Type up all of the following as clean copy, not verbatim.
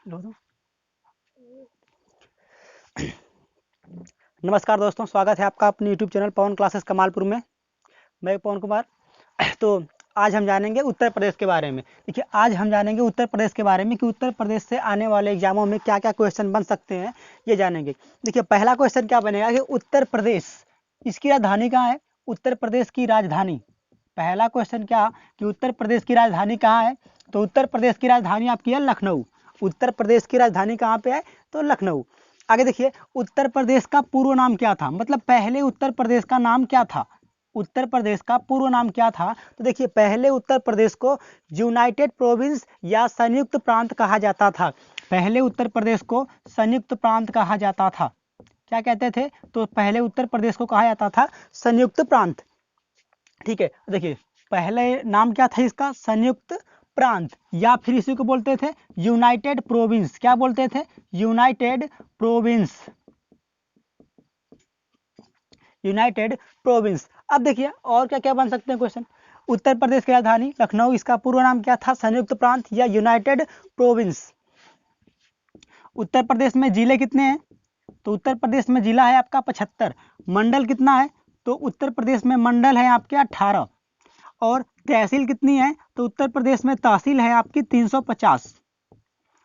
लो दो। नमस्कार दोस्तों, स्वागत है आपका अपने YouTube चैनल पवन क्लासेस कमालपुर में। मैं पवन कुमार। तो आज हम जानेंगे उत्तर प्रदेश के बारे में। देखिए, आज हम जानेंगे उत्तर प्रदेश के बारे में कि उत्तर प्रदेश से आने वाले एग्जामों में क्या क्या क्वेश्चन बन सकते हैं, ये जानेंगे। देखिए, पहला क्वेश्चन क्या बनेगा कि उत्तर प्रदेश, इसकी राजधानी कहाँ है? उत्तर प्रदेश की राजधानी, पहला क्वेश्चन क्या कि उत्तर प्रदेश की राजधानी कहाँ है? तो उत्तर प्रदेश की राजधानी आपकी है लखनऊ। उत्तर प्रदेश की राजधानी कहाँ पे है? तो लखनऊ। आगे देखिए, उत्तर प्रदेश का पूर्व नाम क्या था? मतलब पहले उत्तर प्रदेश का नाम क्या था? उत्तर प्रदेश का पूर्व नाम क्या था? तो देखिए, पहले उत्तर प्रदेश को यूनाइटेड प्रोविंस या संयुक्त प्रांत कहा जाता था। पहले उत्तर प्रदेश को संयुक्त प्रांत कहा जाता था। क्या कहते थे? तो पहले उत्तर प्रदेश को कहा जाता था संयुक्त प्रांत। ठीक है, देखिए पहले नाम क्या था इसका? संयुक्त प्रांत, या फिर इसी को बोलते थे यूनाइटेड प्रोविंस। क्या बोलते थे? United province, United province. अब देखिए और क्या क्या बन सकते हैं क्वेश्चन। उत्तर प्रदेश की राजधानी लखनऊ, इसका पूर्व नाम क्या था? संयुक्त प्रांत या यूनाइटेड प्रोविंस। उत्तर प्रदेश में जिले कितने हैं? तो उत्तर प्रदेश में जिला है आपका 75। मंडल कितना है? तो उत्तर प्रदेश में मंडल है आपके 18। और तहसील कितनी है? तो उत्तर प्रदेश में तहसील है आपकी 350।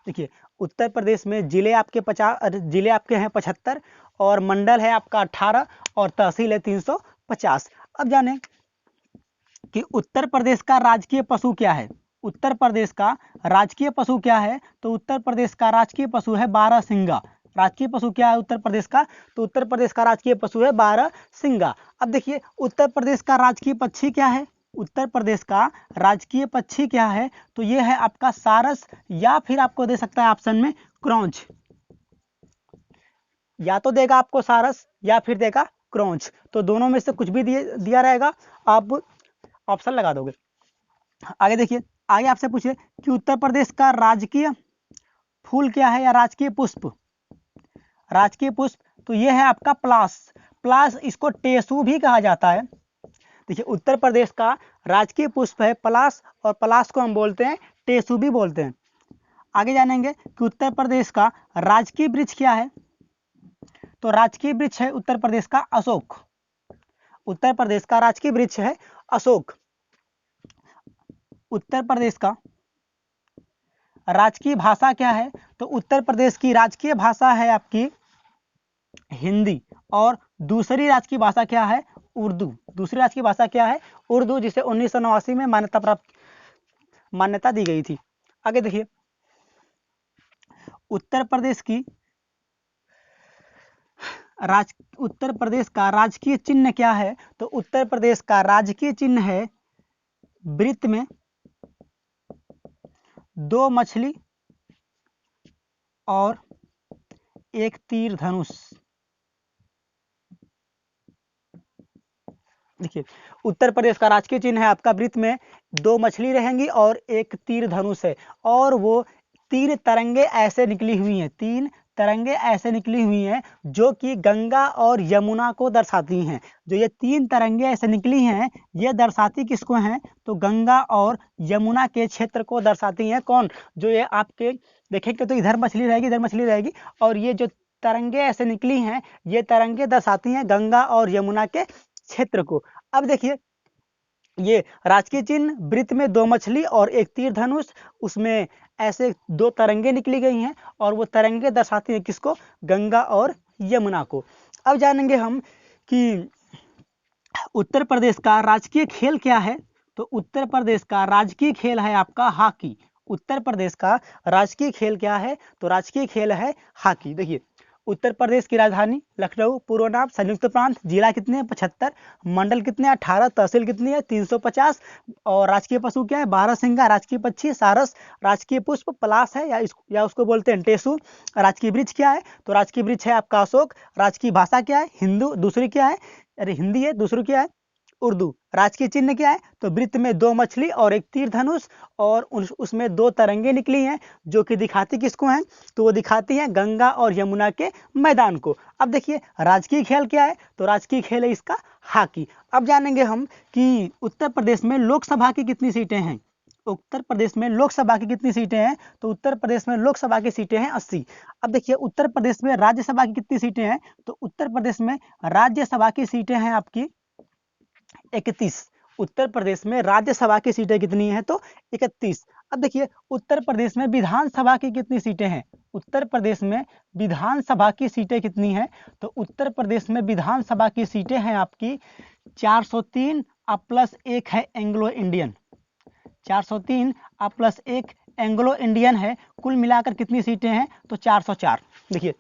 देखिए, उत्तर प्रदेश में जिले आपके 50, जिले आपके हैं 75 और मंडल है आपका 18 और तहसील है 350। अब जाने कि उत्तर प्रदेश का राजकीय पशु क्या है? उत्तर प्रदेश का राजकीय पशु क्या है? तो उत्तर प्रदेश का राजकीय पशु है बारहसिंगा। राजकीय पशु क्या है उत्तर प्रदेश का? तो उत्तर प्रदेश का राजकीय पशु है बारहसिंगा। अब देखिए, उत्तर प्रदेश का राजकीय पक्षी क्या है? उत्तर प्रदेश का राजकीय पक्षी क्या है? तो ये है आपका सारस, या फिर आपको दे सकता है ऑप्शन में क्रॉन्च। या तो देगा आपको सारस या फिर देगा क्रॉन्च, तो दोनों में से कुछ भी दिया रहेगा, आप ऑप्शन लगा दोगे। आगे देखिए, आगे आपसे पूछे कि उत्तर प्रदेश का राजकीय फूल क्या है या राजकीय पुष्प? राजकीय पुष्प तो ये है आपका पलाश। पलाश, इसको टेसू भी कहा जाता है। देखिए, उत्तर प्रदेश का राजकीय पुष्प है पलाश, और पलाश को हम बोलते हैं टेसू भी बोलते हैं। आगे जानेंगे कि उत्तर प्रदेश का राजकीय वृक्ष क्या है? तो राजकीय वृक्ष है उत्तर प्रदेश का अशोक। उत्तर प्रदेश का राजकीय वृक्ष है अशोक। उत्तर प्रदेश का राजकीय भाषा क्या है? तो उत्तर प्रदेश की राजकीय भाषा है आपकी हिंदी, और दूसरी राजकीय भाषा क्या है? उर्दू। दूसरी राजकीय भाषा क्या है? उर्दू, जिसे 1989 में मान्यता दी गई थी। आगे देखिए, उत्तर प्रदेश का राजकीय चिन्ह क्या है? तो उत्तर प्रदेश का राजकीय चिन्ह है वृत्त में 2 मछली और एक तीर धनुष। देखिए, उत्तर प्रदेश का राजकीय चिन्ह है आपका वृत्त में 2 मछली रहेंगी और एक तीर धनुष है, और वो 3 तरंगे ऐसे निकली हुई हैं, 3 तरंगे ऐसे निकली हुई हैं जो कि गंगा और यमुना को दर्शाती हैं। जो ये 3 तरंगे ऐसे निकली हैं, ये दर्शाती किसको हैं? तो गंगा और यमुना के क्षेत्र को दर्शाती हैं। कौन? जो ये आपके देखेंगे तो इधर मछली रहेगी, इधर मछली रहेगी, और ये जो तरंगे ऐसे निकली हैं, ये तरंगे दर्शाती हैं गंगा और यमुना के क्षेत्र को। अब देखिए, ये राजकीय चिन्ह वृत्त में 2 मछली और एक तीर धनुष, उसमें ऐसे 2 तरंगे निकली गई हैं, और वो तरंगे दर्शाती हैं किसको? गंगा और यमुना को। अब जानेंगे हम कि उत्तर प्रदेश का राजकीय खेल क्या है? तो उत्तर प्रदेश का राजकीय खेल है आपका हॉकी। उत्तर प्रदेश का राजकीय खेल क्या है? तो राजकीय खेल है हॉकी। देखिए, उत्तर प्रदेश की राजधानी लखनऊ, पूर्व नाम संयुक्त प्रांत, जिला कितने हैं? 75, मंडल कितने हैं? 18, तहसील कितनी है? 350, और राजकीय पशु क्या है? बारहसिंगा। राजकीय पक्षी सारस। राजकीय पुष्प पलाश है, या उसको बोलते हैं टेसू। राजकीय वृक्ष क्या है? तो राजकीय वृक्ष है आपका अशोक। राजकीय भाषा क्या है? हिंदू। दूसरी क्या है? अरे हिंदी है। दूसरी क्या है? उर्दू। राजकीय चिन्ह क्या है? तो वृत्त में 2 मछली और एक तीर धनुष, और उसमें 2 तरंगे निकली हैं जो कि दिखाती किसको हैं? तो वो दिखाती हैं गंगा और यमुना के मैदान को। अब देखिए, राजकीय खेल क्या है? तो राजकीय खेल है इसका हॉकी। अब जानेंगे हम कि उत्तर प्रदेश में लोकसभा की कितनी सीटें हैं। उत्तर प्रदेश में लोकसभा की कितनी सीटें हैं? तो उत्तर प्रदेश में लोकसभा की सीटें हैं 80। अब देखिए उत्तर प्रदेश में राज्यसभा की कितनी सीटें हैं? तो उत्तर प्रदेश में राज्यसभा की सीटें हैं आपकी 31। उत्तर प्रदेश में राज्यसभा की सीटें कितनी हैं? तो 31। अब देखिए उत्तर प्रदेश में विधानसभा की कितनी सीटें हैं? उत्तर प्रदेश में विधानसभा की सीटें कितनी हैं? तो उत्तर प्रदेश में विधानसभा की सीटें हैं आपकी 403 और प्लस 1 है एंग्लो इंडियन। 403 और प्लस 1 एंग्लो इंडियन है। कुल मिलाकर कितनी सीटें हैं? तो 404। देखिए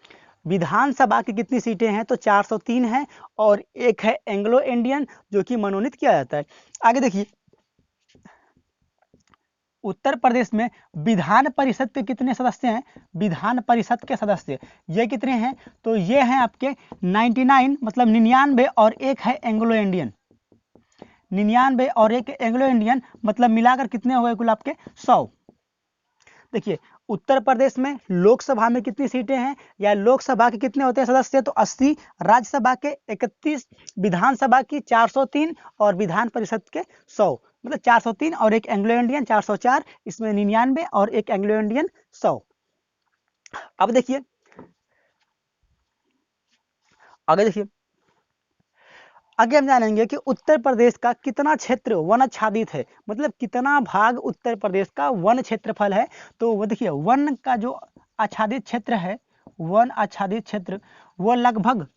विधानसभा की कितनी सीटें हैं? तो 403 है और एक है एंग्लो इंडियन जो कि मनोनीत किया जाता है। आगे देखिए उत्तर प्रदेश में विधान परिषद के कितने सदस्य हैं? विधान परिषद के सदस्य ये कितने हैं? तो ये हैं आपके 99 मतलब 99 और एक है एंग्लो इंडियन। 99 और एक एंग्लो इंडियन मतलब मिलाकर कितने हो गए कुल आपके? 100। देखिए उत्तर प्रदेश में लोकसभा में कितनी सीटें हैं या लोकसभा के कितने होते हैं सदस्य? तो 80, राज्यसभा के 31, विधानसभा की 403 और विधान परिषद के 100 मतलब 403 और एक एंग्लो इंडियन 404, इसमें 99 और एक एंग्लो इंडियन 100। अब देखिए आगे हम जानेंगे कि उत्तर प्रदेश का कितना क्षेत्र वन आच्छादित है, मतलब कितना भाग उत्तर प्रदेश का वन क्षेत्रफल है। तो वो देखिए वन का जो आच्छादित क्षेत्र है, वन आच्छादित क्षेत्र वो लगभग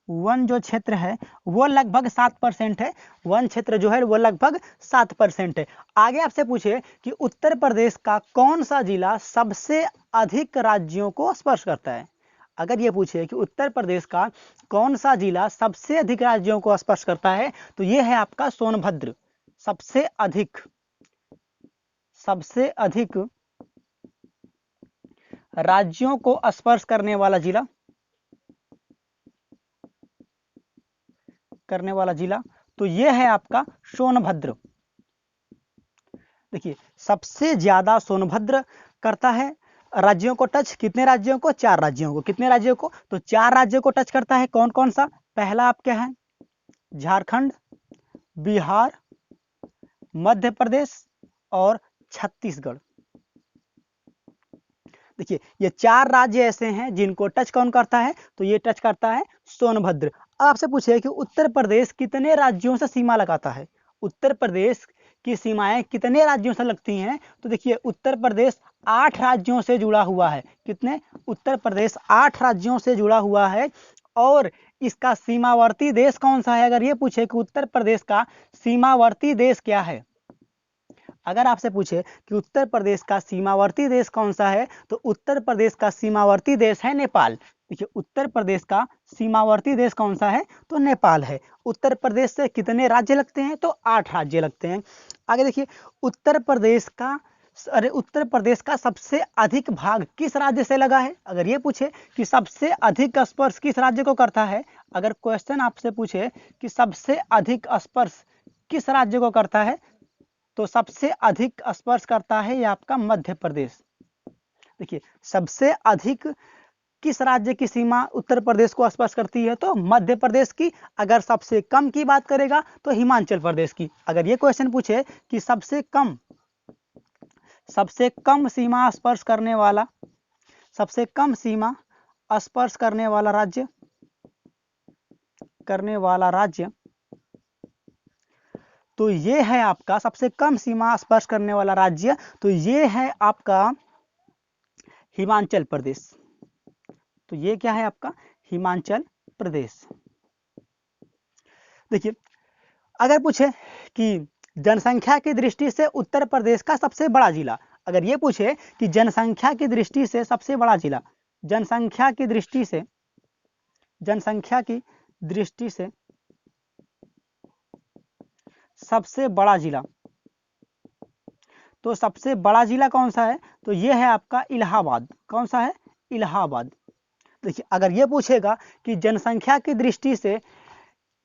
वन जो क्षेत्र है वो लगभग 7% है। वन क्षेत्र जो है वो लगभग 7% है। आगे आपसे पूछे कि उत्तर प्रदेश का कौन सा जिला सबसे अधिक राज्यों को स्पर्श करता है। अगर ये पूछे कि उत्तर प्रदेश का कौन सा जिला सबसे अधिक राज्यों को स्पर्श करता है तो ये है आपका सोनभद्र। सबसे अधिक राज्यों को स्पर्श करने वाला जिला तो ये है आपका सोनभद्र। देखिए सबसे ज्यादा सोनभद्र करता है राज्यों को टच। कितने राज्यों को? 4 राज्यों को। कितने राज्यों को? तो 4 राज्यों को टच करता है। कौन कौन सा? पहला आपके है झारखंड, बिहार, मध्य प्रदेश और छत्तीसगढ़। देखिए ये 4 राज्य ऐसे हैं जिनको टच कौन करता है? तो ये टच करता है सोनभद्र। आपसे पूछे कि उत्तर प्रदेश कितने राज्यों से सीमा लगाता है? उत्तर प्रदेश की सीमाएं कितने राज्यों से लगती हैं? तो देखिए उत्तर प्रदेश 8 राज्यों से जुड़ा हुआ है। कितने? उत्तर प्रदेश 8 राज्यों से जुड़ा हुआ है। और इसका सीमावर्ती देश कौन सा है? अगर ये पूछे कि उत्तर प्रदेश का सीमावर्ती देश क्या है, अगर आपसे पूछे कि उत्तर प्रदेश का सीमावर्ती देश कौन सा है तो उत्तर प्रदेश का सीमावर्ती देश है नेपाल। देखिए उत्तर प्रदेश का सीमावर्ती देश कौन सा है? तो नेपाल है। उत्तर प्रदेश से कितने राज्य लगते हैं? तो 8 राज्य लगते हैं। आगे देखिए उत्तर प्रदेश का सबसे अधिक भाग किस राज्य से लगा है? अगर ये पूछे कि सबसे अधिक स्पर्श किस राज्य को करता है, अगर क्वेश्चन आपसे पूछे कि सबसे अधिक स्पर्श किस राज्य को करता है तो सबसे अधिक स्पर्श करता है ये आपका मध्य प्रदेश। देखिए सबसे अधिक किस राज्य की सीमा उत्तर प्रदेश को स्पर्श करती है? तो मध्य प्रदेश की। अगर सबसे कम की बात करेगा तो हिमाचल प्रदेश की। अगर ये क्वेश्चन पूछे कि सबसे कम सीमा स्पर्श करने वाला राज्य तो ये है आपका सबसे कम सीमा स्पर्श करने वाला राज्य तो ये है आपका हिमाचल प्रदेश। तो ये क्या है आपका? हिमाचल प्रदेश। देखिए अगर पूछे कि जनसंख्या की दृष्टि से उत्तर प्रदेश का सबसे बड़ा जिला, अगर ये पूछे कि जनसंख्या की दृष्टि से सबसे बड़ा जिला, जनसंख्या की दृष्टि से सबसे बड़ा जिला, तो सबसे बड़ा जिला कौन सा है? तो ये है आपका इलाहाबाद। कौन सा है? इलाहाबाद। देखिए अगर ये पूछेगा कि जनसंख्या की दृष्टि से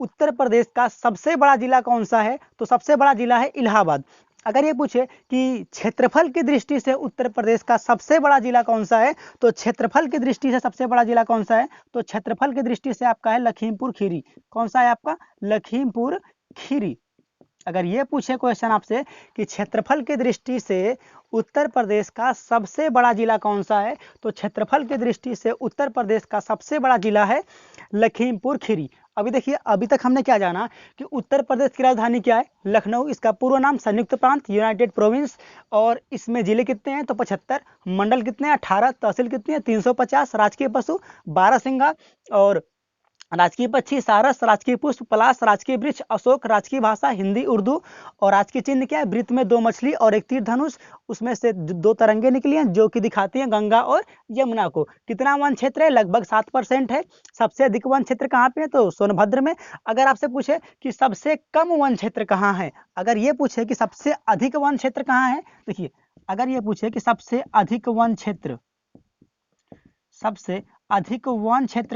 उत्तर प्रदेश का सबसे बड़ा जिला कौन सा है तो सबसे बड़ा जिला है इलाहाबाद। अगर ये पूछे कि क्षेत्रफल की दृष्टि से उत्तर प्रदेश का सबसे बड़ा जिला कौन सा है तो क्षेत्रफल की दृष्टि से सबसे बड़ा जिला कौन सा है? तो क्षेत्रफल की दृष्टि से आपका है लखीमपुर खीरी। कौन सा है आपका? लखीमपुर खीरी। अगर ये पूछे क्वेश्चन आपसे कि क्षेत्रफल की दृष्टि से उत्तर प्रदेश का सबसे बड़ा जिला कौन सा है, तो क्षेत्रफल की दृष्टि से उत्तर प्रदेश का सबसे बड़ा जिला है लखीमपुर खीरी। अभी देखिए, अभी तक हमने क्या जाना कि उत्तर प्रदेश की राजधानी क्या है, लखनऊ। इसका पूर्व नाम संयुक्त प्रांत, यूनाइटेड प्रोविंस। और इसमें जिले कितने हैं, तो 75। मंडल कितने हैं, 18। तहसील कितनी है, 350। राजकीय पशु बारहसिंगा और राजकीय पक्षी सारस, राजकीय पुष्प पलाश, राजकीय वृक्ष अशोक, राजकीय भाषा हिंदी उर्दू। और राजकीय चिन्ह क्या है, वृत्त में 2 मछली और 1 तीर धनुष। उसमें से 2 तरंगे निकली हैं जो कि दिखाती हैं गंगा और यमुना को। कितना वन क्षेत्र है, लगभग 7% है। सबसे अधिक वन क्षेत्र कहाँ पे है, तो सोनभद्र में। अगर आपसे पूछे कि सबसे कम वन क्षेत्र कहाँ है, अगर ये पूछे कि सबसे अधिक वन क्षेत्र कहाँ है, देखिए अगर ये पूछे कि सबसे अधिक वन क्षेत्र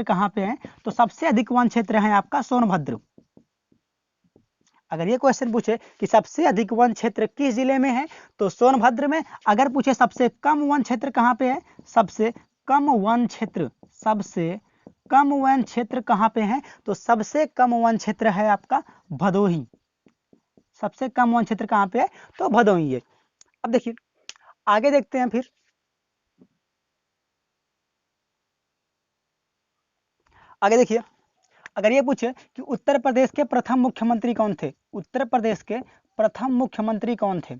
कहाँ पे है, तो सबसे अधिक वन क्षेत्र है आपका सोनभद्र। अगर ये क्वेश्चन पूछे कि सबसे अधिक वन क्षेत्र किस जिले में है, तो सोनभद्र में। अगर पूछे सबसे कम वन क्षेत्र कहाँ पे है, सबसे कम वन क्षेत्र कहाँ पे है, तो सबसे कम वन क्षेत्र है आपका भदोही। सबसे कम वन क्षेत्र कहाँ पे है, तो भदोही है। अब देखिए आगे देखते हैं फिर। आगे देखिए, अगर ये पूछे कि उत्तर प्रदेश के प्रथम मुख्यमंत्री कौन थे, उत्तर प्रदेश के प्रथम मुख्यमंत्री कौन थे,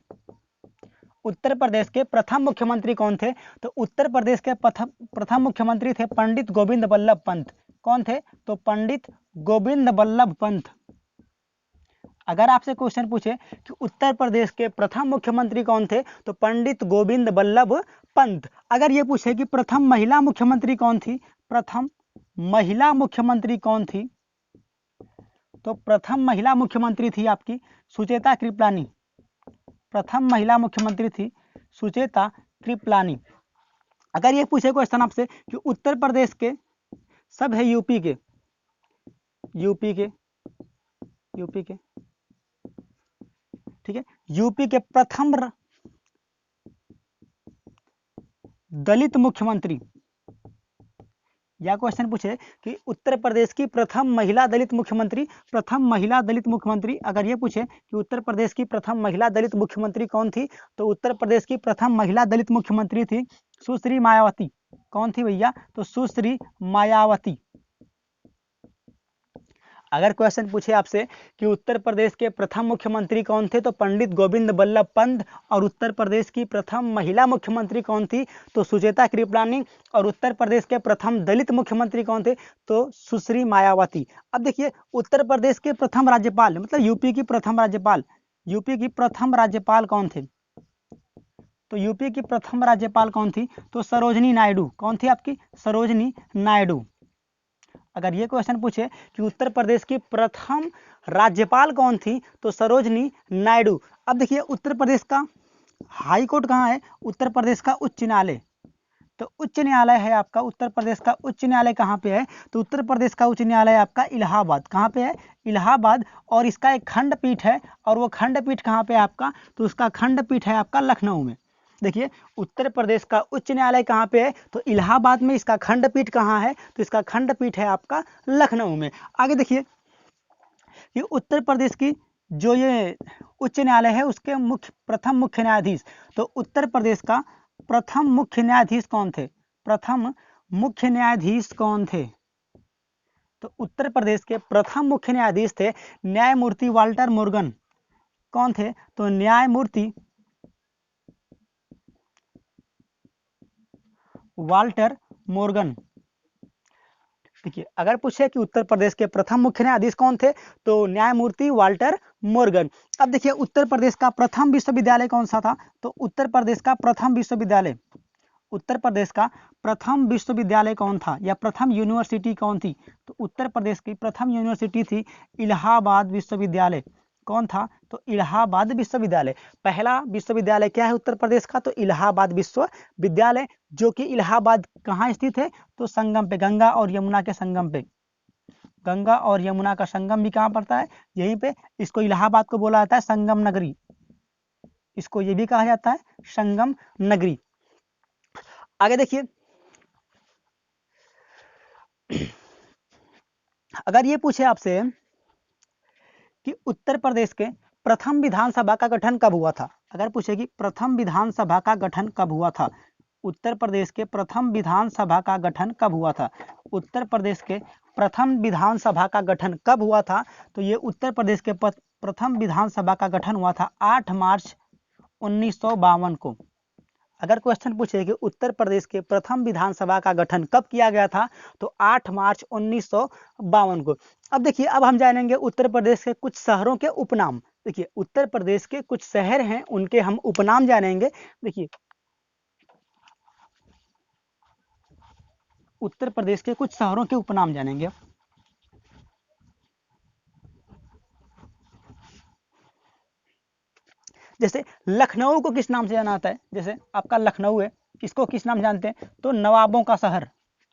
उत्तर प्रदेश के प्रथम मुख्यमंत्री कौन थे, तो उत्तर प्रदेश के प्रथम मुख्यमंत्री थे पंडित गोविंद बल्लभ पंत। कौन थे, तो पंडित गोविंद बल्लभ पंत। अगर आपसे क्वेश्चन पूछे कि उत्तर प्रदेश के प्रथम मुख्यमंत्री कौन थे, तो पंडित गोविंद बल्लभ पंत। अगर ये पूछे कि प्रथम महिला मुख्यमंत्री कौन थी, प्रथम महिला मुख्यमंत्री कौन थी, तो प्रथम महिला मुख्यमंत्री थी आपकी सुचेता कृपलानी। प्रथम महिला मुख्यमंत्री थी सुचेता कृपलानी। अगर ये पूछे क्वेश्चन आपसे कि उत्तर प्रदेश के, सब है यूपी के, ठीक है, यूपी के प्रथम दलित मुख्यमंत्री, या क्वेश्चन पूछे कि उत्तर प्रदेश की प्रथम महिला दलित मुख्यमंत्री, अगर ये पूछे कि उत्तर प्रदेश की प्रथम महिला दलित मुख्यमंत्री कौन थी, तो उत्तर प्रदेश की प्रथम महिला दलित मुख्यमंत्री थी सुश्री मायावती। कौन थी भैया, तो सुश्री मायावती। अगर क्वेश्चन पूछे आपसे कि उत्तर प्रदेश के प्रथम मुख्यमंत्री कौन थे, तो पंडित गोविंद बल्लभ पंत। और उत्तर प्रदेश की प्रथम महिला मुख्यमंत्री कौन थी, तो सुचेता कृपलानी। और उत्तर प्रदेश के प्रथम दलित मुख्यमंत्री कौन थे, तो सुश्री मायावती। अब देखिए उत्तर प्रदेश के प्रथम राज्यपाल, मतलब यूपी की प्रथम राज्यपाल कौन थे, तो यूपी की प्रथम राज्यपाल कौन थी, तो सरोजनी नायडू। कौन थी आपकी, सरोजनी नायडू। अगर ये क्वेश्चन पूछे कि उत्तर प्रदेश की प्रथम राज्यपाल कौन थी, तो सरोजनी नायडू। अब देखिए उत्तर प्रदेश का हाई कोर्ट कहाँ है, उत्तर प्रदेश का उच्च न्यायालय। तो उच्च न्यायालय है आपका, उत्तर प्रदेश का उच्च न्यायालय कहाँ पे है, तो उत्तर प्रदेश का उच्च न्यायालय आपका इलाहाबाद। कहाँ पे है, इलाहाबाद। और इसका एक खंडपीठ है, और वो खंडपीठ कहाँ पे है आपका, तो उसका खंडपीठ है आपका लखनऊ में। देखिए उत्तर प्रदेश का उच्च न्यायालय कहाँ पे है, तो इलाहाबाद में। इसका खंडपीठ कहाँ है, तो इसका खंडपीठ है आपका लखनऊ में। आगे देखिए कि उत्तर प्रदेश की जो ये उच्च न्यायालय है उसके प्रथम मुख्य न्यायाधीश, तो उत्तर प्रदेश का प्रथम मुख्य न्यायाधीश कौन थे, प्रथम मुख्य न्यायाधीश कौन थे, तो उत्तर प्रदेश के प्रथम मुख्य न्यायाधीश थे न्यायमूर्ति वाल्टर मोर्गन। कौन थे, तो न्यायमूर्ति वाल्टर मोर्गन। देखिए अगर पूछे कि उत्तर प्रदेश के प्रथम मुख्य न्यायाधीश कौन थे, तो न्यायमूर्ति वाल्टर मोर्गन। अब देखिए उत्तर प्रदेश का प्रथम विश्वविद्यालय कौन सा था, तो उत्तर प्रदेश का प्रथम विश्वविद्यालय कौन था, या प्रथम यूनिवर्सिटी कौन थी, तो उत्तर प्रदेश की प्रथम यूनिवर्सिटी थी इलाहाबाद विश्वविद्यालय। कौन था, तो इलाहाबाद विश्वविद्यालय। पहला विश्वविद्यालय क्या है उत्तर प्रदेश का, तो इलाहाबाद विश्वविद्यालय, जो कि इलाहाबाद कहाँ स्थित है, तो संगम पे, गंगा और यमुना के संगम पे। गंगा और यमुना का संगम भी कहाँ पड़ता है, यहीं पे। इसको इलाहाबाद को बोला जाता है संगम नगरी, इसको ये भी कहा जाता है संगम नगरी। आगे देखिए, अगर ये पूछे आपसे कि उत्तर प्रदेश के प्रथम विधानसभा का गठन कब हुआ था? अगर पूछे कि प्रथम विधानसभा का गठन कब हुआ था, उत्तर प्रदेश के प्रथम विधानसभा का गठन कब हुआ था? उत्तर प्रदेश के प्रथम विधानसभा का गठन कब हुआ था? तो ये उत्तर प्रदेश के प्रथम विधानसभा का गठन हुआ था 8 मार्च 1952 को। अगर क्वेश्चन पूछे कि उत्तर प्रदेश के प्रथम विधानसभा का गठन कब किया गया था, तो 8 मार्च 1952 को। अब देखिए, अब हम जानेंगे उत्तर प्रदेश के कुछ शहरों के उपनाम। देखिए, उत्तर प्रदेश के कुछ शहर हैं, उनके हम उपनाम जानेंगे। देखिए, उत्तर प्रदेश के कुछ शहरों के उपनाम जानेंगे। जैसे लखनऊ को किस नाम से जाना जाता है? जैसे आपका लखनऊ है, इसको किस नाम जानते हैं? तो नवाबों का शहर।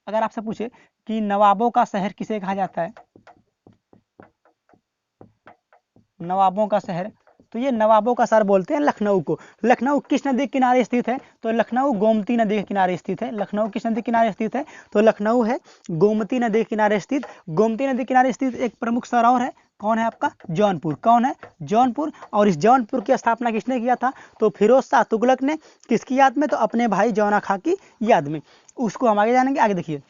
अगर आपसे पूछे कि नवाबों का शहर किसे कहा जाता है, नवाबों का शहर, तो ये नवाबों का शहर बोलते हैं लखनऊ को। लखनऊ किस नदी के किनारे स्थित है? तो लखनऊ गोमती नदी के किनारे स्थित है। लखनऊ किस नदी के किनारे स्थित है? तो लखनऊ है गोमती नदी के किनारे स्थित। गोमती नदी के किनारे स्थित एक प्रमुख शहर और है, कौन है आपका? जौनपुर। कौन है? जौनपुर। और इस जौनपुर की स्थापना किसने किया था? तो फिरोज शाह तुगलक ने। किसकी याद में? तो अपने भाई जौना खां की याद में। उसको हम आगे जानेंगे। आगे देखिए,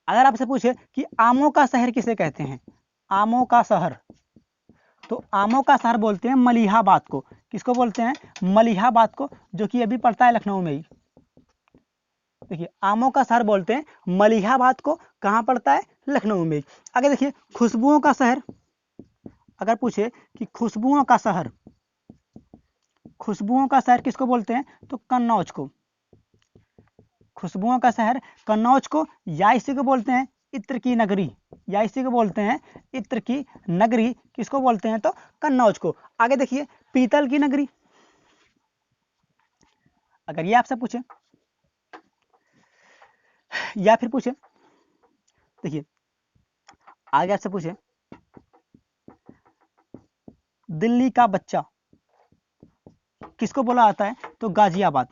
अगर आपसे पूछे कि आमों का शहर किसे कहते हैं? आमों का शहर, तो आमों का शहर बोलते हैं मलिहाबाद को। किसको बोलते हैं? मलिहाबाद को, जो कि अभी पड़ता है लखनऊ में ही। देखिए, आमों का शहर बोलते हैं मलिहाबाद को, कहाँ पड़ता है? लखनऊ में ही। आगे देखिए, खुशबुओं का शहर। अगर पूछे कि खुशबुओं का शहर, खुशबुओं का शहर किसको बोलते हैं? तो कन्नौज को। खुशबुओं का शहर कन्नौज को, या इसी को बोलते हैं इत्र की नगरी, या इसी को बोलते हैं इत्र की नगरी। किसको बोलते हैं? तो कन्नौज को। आगे देखिए, पीतल की नगरी। अगर ये आपसे पूछे या फिर पूछे, देखिए आगे आपसे पूछे दिल्ली का बच्चा किसको बोला जाता है? तो गाजियाबाद।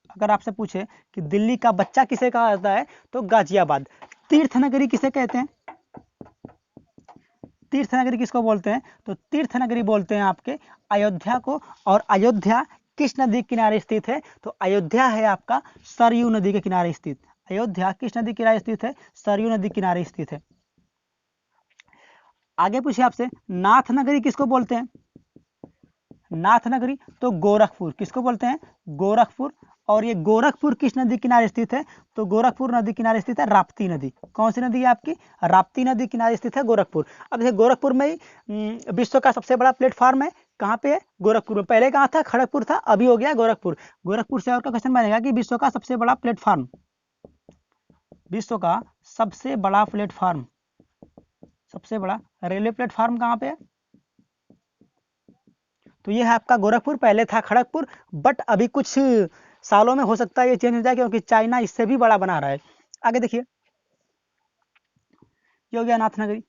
अगर आपसे पूछे कि दिल्ली का बच्चा किसे कहा जाता है? तो गाजियाबाद। तीर्थ नगरी किसे कहते हैं? तीर्थ नगरी किसको बोलते हैं? तो तीर्थ नगरी बोलते हैं आपके अयोध्या को। और अयोध्या किस नदी के किनारे स्थित है? तो अयोध्या है आपका सरयू नदी के किनारे स्थित। अयोध्या किस नदी के किनारे स्थित है? सरयू नदी के किनारे स्थित है। आगे पूछे आपसे नाथ नगरी किसको बोलते हैं? नाथ नगरी, तो गोरखपुर। किसको बोलते हैं? गोरखपुर। और ये गोरखपुर किस नदी किनारे स्थित है? तो गोरखपुर नदी किनारे स्थित है राप्ती नदी। कौन सी नदी है आपकी? राप्ती नदी किनारे स्थित है गोरखपुर। अब देखिए, गोरखपुर में ही विश्व का सबसे बड़ा प्लेटफॉर्म है। कहाँ पे है? गोरखपुर में। पहले कहाँ था? खड़गपुर था, अभी हो गया गोरखपुर। गोरखपुर से आपका क्वेश्चन बनेगा कि विश्व का सबसे बड़ा प्लेटफॉर्म, विश्व का सबसे बड़ा प्लेटफॉर्म, सबसे बड़ा रेलवे प्लेटफॉर्म कहाँ पे है? तो ये है आपका गोरखपुर। पहले था खड़गपुर, बट अभी कुछ सालों में हो सकता है ये चेंज हो जाए, क्योंकि चाइना इससे भी बड़ा बना रहा है। आगे देखिए, ये हो गया नाथ नगरी।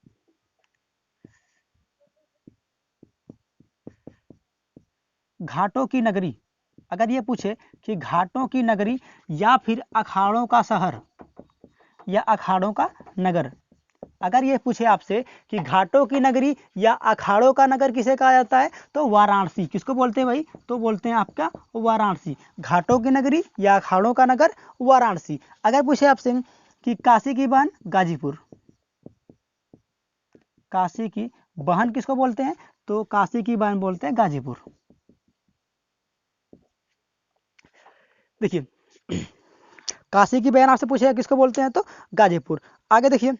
घाटों की नगरी। अगर ये पूछे कि घाटों की नगरी या फिर अखाड़ों का शहर या अखाड़ों का नगर, अगर ये पूछे आपसे कि घाटों की नगरी या अखाड़ों का नगर किसे कहा जाता है? तो वाराणसी। किसको बोलते हैं भाई? तो बोलते हैं आपका वाराणसी। घाटों की नगरी या अखाड़ों का नगर वाराणसी। अगर पूछे आपसे कि काशी की बहन गाजीपुर, काशी की बहन किसको बोलते हैं? तो काशी की बहन बोलते हैं गाजीपुर। देखिए, काशी की बहन आपसे पूछेगा किसको बोलते हैं? तो गाजीपुर। आगे देखिए,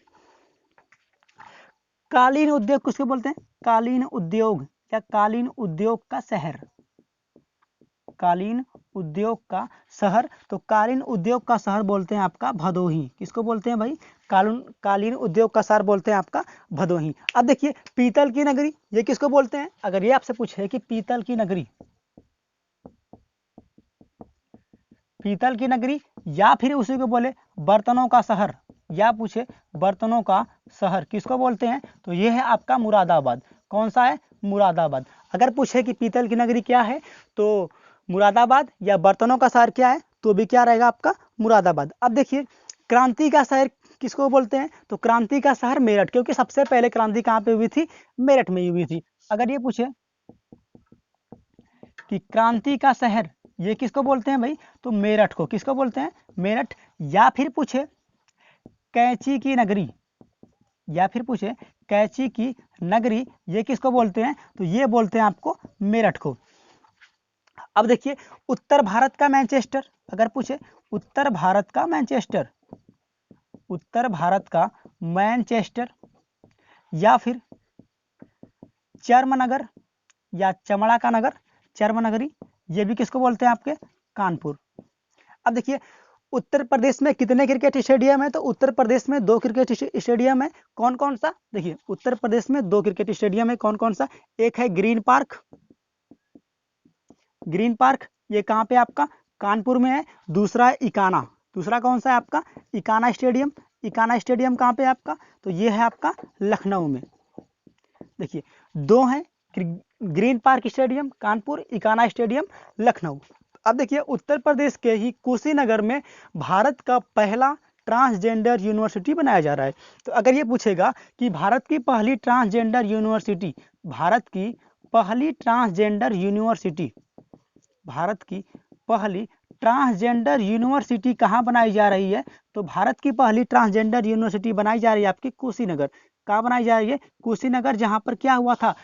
कालीन उद्योग किसको बोलते हैं? कालीन उद्योग या कालीन उद्योग का शहर, कालीन उद्योग का शहर, तो कालीन उद्योग का शहर बोलते हैं आपका भदोही। किसको बोलते हैं भाई? कालीन उद्योग का शहर बोलते हैं आपका भदोही। अब देखिए, पीतल की नगरी, ये किसको बोलते हैं? अगर ये आपसे पूछे कि पीतल की नगरी, पीतल की नगरी या फिर उसी को बोले बर्तनों का शहर, या पूछे बर्तनों का शहर, किसको बोलते हैं? तो ये है आपका मुरादाबाद। कौन सा है? मुरादाबाद। अगर पूछे कि पीतल की नगरी क्या है, तो मुरादाबाद, या बर्तनों का शहर क्या है, तो भी क्या रहेगा आपका? मुरादाबाद। अब देखिए, क्रांति का शहर किसको बोलते हैं? तो क्रांति का शहर मेरठ, क्योंकि सबसे पहले क्रांति कहाँ पे हुई थी? मेरठ में हुई थी। अगर ये पूछे कि क्रांति का शहर ये किसको बोलते हैं भाई? तो मेरठ को। किसको बोलते हैं? मेरठ। या फिर पूछे कैंची की नगरी, या फिर पूछे कैंची की नगरी ये किसको बोलते हैं? तो ये बोलते हैं आपको मेरठ को। अब देखिए उत्तर भारत का मैनचेस्टर, अगर पूछे उत्तर भारत का मैनचेस्टर, उत्तर भारत का मैनचेस्टर, या फिर चर्मनगर या चमड़ा का नगर, चर्मनगरी, ये भी किसको बोलते हैं आपके? कानपुर। अब देखिए उत्तर प्रदेश में कितने क्रिकेट स्टेडियम है? तो उत्तर प्रदेश में 2 क्रिकेट स्टेडियम है। कौन कौन सा? देखिए उत्तर प्रदेश में 2 क्रिकेट स्टेडियम है। कौन कौन सा? एक है ग्रीन पार्क, ग्रीन पार्क ये कहाँ पे आपका? कानपुर में है। दूसरा है इकाना, दूसरा कौन सा है आपका? इकाना स्टेडियम। इकाना स्टेडियम कहाँ पे है आपका? तो ये है आपका लखनऊ में। देखिए 2 हैं, green park stadium Kanpur, Ekana stadium Lucknow. अब देखिए उत्तर प्रदेश के ही कुशीनगर में भारत का पहला ट्रांसजेंडर यूनिवर्सिटी बनाया जा रहा है। तो अगर ये पूछेगा कि भारत की पहली ट्रांसजेंडर यूनिवर्सिटी, भारत की पहली ट्रांसजेंडर यूनिवर्सिटी, भारत की पहली ट्रांसजेंडर यूनिवर्सिटी कहाँ बनाई जा रही है? तो भारत की पहली ट्रांसजेंडर यूनिवर्सिटी बनाई जा रही है आपकी कुशीनगर। कहाँ बनाई जा रही है? कुशीनगर, जहाँ पर क्या हुआ था?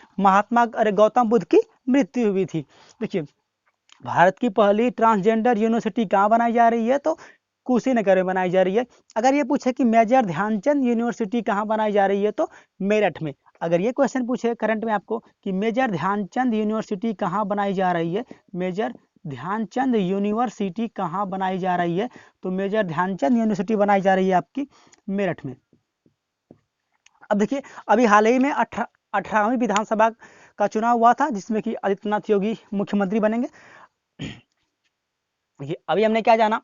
गौतम बुद्ध की मृत्यु हुई थी। देखिए भारत की पहली ट्रांसजेंडर यूनिवर्सिटी कहाँ बनाई जा रही है? तो कुशीनगर में बनाई जा रही है। अगर ये पूछे कि मेजर ध्यानचंद यूनिवर्सिटी कहाँ बनाई जा रही है? तो मेरठ में। अगर ये क्वेश्चन पूछे करंट में आपको कि मेजर ध्यानचंद यूनिवर्सिटी कहाँ बनाई जा रही है, मेजर ध्यानचंद यूनिवर्सिटी कहाँ बनाई जा रही है? तो मेजर ध्यानचंद यूनिवर्सिटी बनाई जा रही है आपकी मेरठ में। अब देखिए अभी हाल ही में 18वीं विधानसभा का चुनाव हुआ था, जिसमें कि आदित्यनाथ योगी मुख्यमंत्री बनेंगे। देखिए अभी हमने क्या जाना?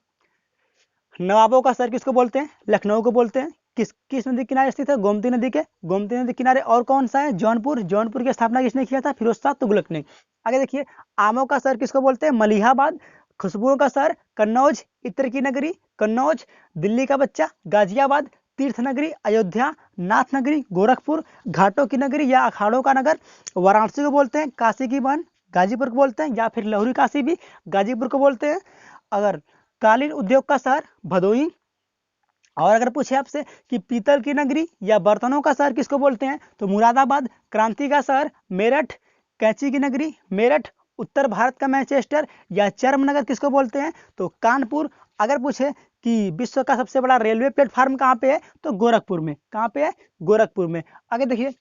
नवाबों का शहर किसको बोलते हैं? लखनऊ को बोलते हैं। किस नदी किनारे स्थित है? गोमती नदी के, गोमती नदी किनारे। और कौन सा है? जौनपुर। जौनपुर की स्थापना किसने किया था? फिरोज शाह तुगलक ने। आगे देखिए आमों का शहर किसको बोलते हैं? मलिहाबाद। खुशबुओं का शहर कन्नौज, इत्र की नगरी कन्नौज। दिल्ली का बच्चा गाजियाबाद। तीर्थ नगरी अयोध्या, नाथ नगरी गोरखपुर, घाटों की नगरी या अखाड़ों का नगर वाराणसी को बोलते हैं। काशी की बहन गाजीपुर को बोलते हैं, या फिर लहुरी काशी भी गाजीपुर को बोलते हैं। अगर कालीन उद्योग का शहर भदोही। और अगर पूछे आपसे कि पीतल की नगरी या बर्तनों का शहर किसको बोलते हैं? तो मुरादाबाद। क्रांति का शहर मेरठ, कैंची की नगरी मेरठ। उत्तर भारत का मैनचेस्टर या चर्मनगर किसको बोलते हैं? तो कानपुर। अगर पूछे कि विश्व का सबसे बड़ा रेलवे प्लेटफार्म कहाँ पे है? तो गोरखपुर में। कहाँ पे है? गोरखपुर में। आगे देखिए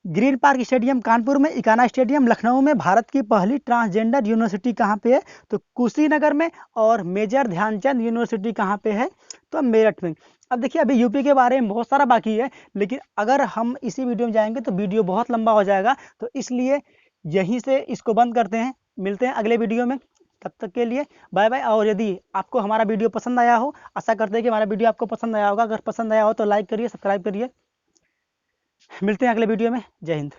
ग्रीन पार्क स्टेडियम कानपुर में, इकाना स्टेडियम लखनऊ में। भारत की पहली ट्रांसजेंडर यूनिवर्सिटी कहाँ पे है? तो कुशीनगर में। और मेजर ध्यानचंद यूनिवर्सिटी कहाँ पे है? तो मेरठ में। अब देखिए अभी यूपी के बारे में बहुत सारा बाकी है, लेकिन अगर हम इसी वीडियो में जाएंगे तो वीडियो बहुत लंबा हो जाएगा, तो इसलिए यहीं से इसको बंद करते हैं। मिलते हैं अगले वीडियो में, तब तक के लिए बाय बाय। और यदि आपको हमारा वीडियो पसंद आया हो, आशा करते हैं कि हमारा वीडियो आपको पसंद आया होगा। अगर पसंद आया हो तो लाइक करिए, सब्सक्राइब करिए। मिलते हैं अगले वीडियो में। जय हिंद।